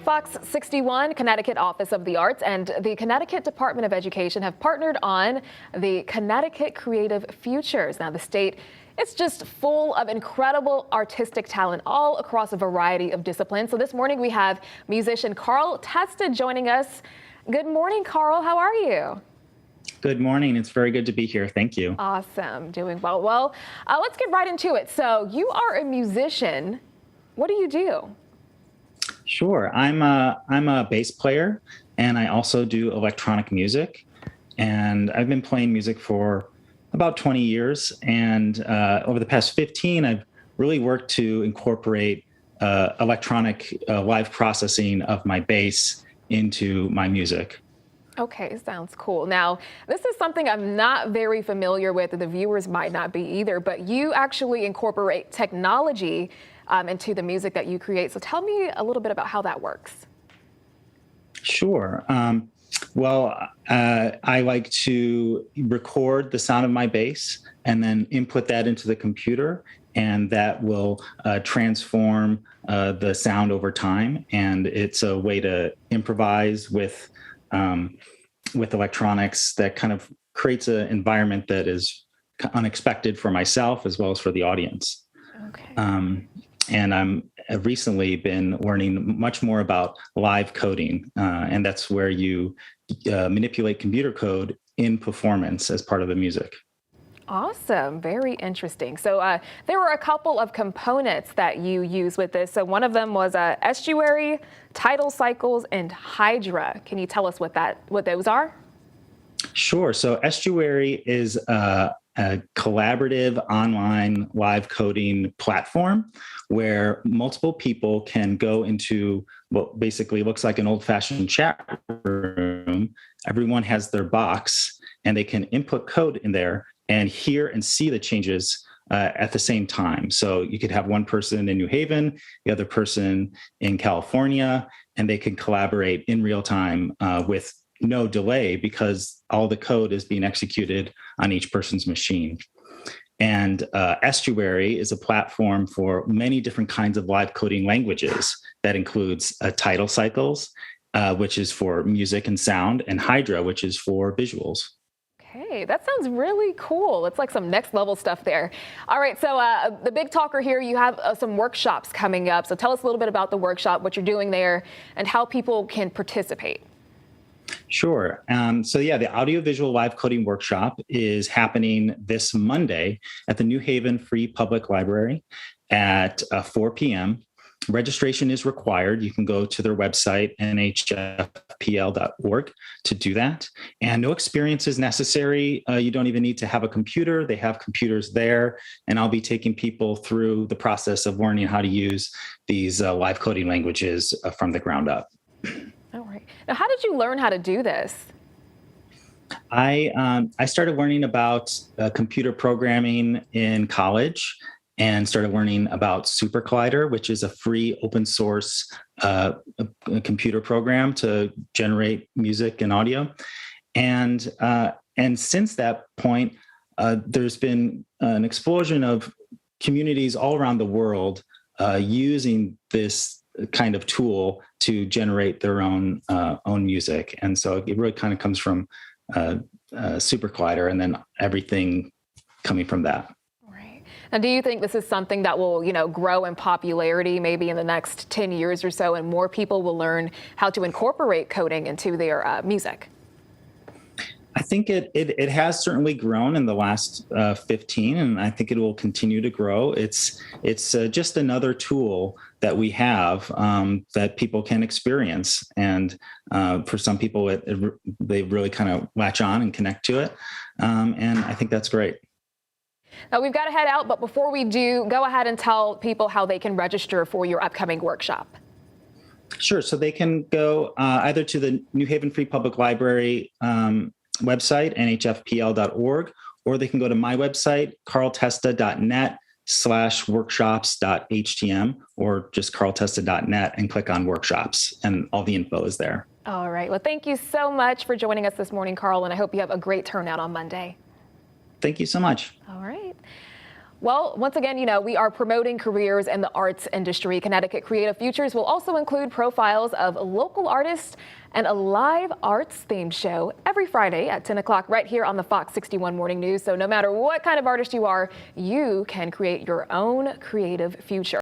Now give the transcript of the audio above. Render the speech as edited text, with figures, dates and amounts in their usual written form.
Fox 61, Connecticut Office of the Arts, and the Connecticut Department of Education have partnered on the Connecticut Creative Futures. Now, the state is just full of incredible artistic talent all across a variety of disciplines. So this morning we have musician Carl Testa joining us. Good morning, Carl. How are you? Good morning. It's very good to be here. Thank you. Awesome. Doing well. Well, let's get right into it. So you are a musician. What do you do? Sure. I'm a bass player, and I also do electronic music. And I've been playing music for about 20 years. And over the past 15, I've really worked to incorporate electronic live processing of my bass into my music. Okay, sounds cool. Now, this is something I'm not very familiar with, and the viewers might not be either, but you actually incorporate technology into the music that you create. So tell me a little bit about how that works. Sure. I like to record the sound of my bass and then input that into the computer, and that will transform the sound over time. And it's a way to improvise with electronics that kind of creates an environment that is unexpected for myself as well as for the audience. Okay. And I've recently been learning much more about live coding, and that's where you manipulate computer code in performance as part of the music. Awesome. Very interesting. So there were a couple of components that you use with this. So one of them was estuary, tidal cycles, and hydra. Can you tell us what those are? Sure. So estuary is a collaborative online live coding platform where multiple people can go into what basically looks like an old-fashioned chat room. Everyone has their box, and they can input code in there and hear and see the changes at the same time. So you could have one person in New Haven, the other person in California, and they can collaborate in real time with no delay because all the code is being executed on each person's machine. And Estuary is a platform for many different kinds of live coding languages that includes tidal cycles, which is for music and sound, and Hydra, which is for visuals. Okay, that sounds really cool. It's like some next level stuff there. All right, so the big talker here, you have some workshops coming up. So tell us a little bit about the workshop, what you're doing there, and how people can participate. Sure. The Audiovisual Live Coding Workshop is happening this Monday at the New Haven Free Public Library at 4 p.m. Registration is required. You can go to their website, nhfpl.org, to do that. And no experience is necessary. You don't even need to have a computer. They have computers there. And I'll be taking people through the process of learning how to use these live coding languages from the ground up. All right. Now, how did you learn how to do this? I started learning about computer programming in college and started learning about Super Collider, which is a free open source computer program to generate music and audio. And since that point, there's been an explosion of communities all around the world using this kind of tool to generate their own music. And so it really kind of comes from Super Collider and then everything coming from that. Right. Now, do you think this is something that will, grow in popularity maybe in the next 10 years or so, and more people will learn how to incorporate coding into their music? I think it has certainly grown in the last 15, and I think it will continue to grow. It's just another tool that we have that people can experience, and for some people, they really kind of latch on and connect to it, and I think that's great. Now we've got to head out, but before we do, go ahead and tell people how they can register for your upcoming workshop. Sure. So they can go either to the New Haven Free Public Library website, nhfpl.org, or they can go to my website, carltesta.net/workshops.htm, or just carltesta.net and click on workshops, and all the info is there. All right. Well, thank you so much for joining us this morning, Carl, and I hope you have a great turnout on Monday. Thank you so much. All right. Well, once again, we are promoting careers in the arts industry. Connecticut Creative Futures will also include profiles of local artists and a live arts themed show every Friday at 10 o'clock right here on the Fox 61 Morning News. So no matter what kind of artist you are, you can create your own creative future.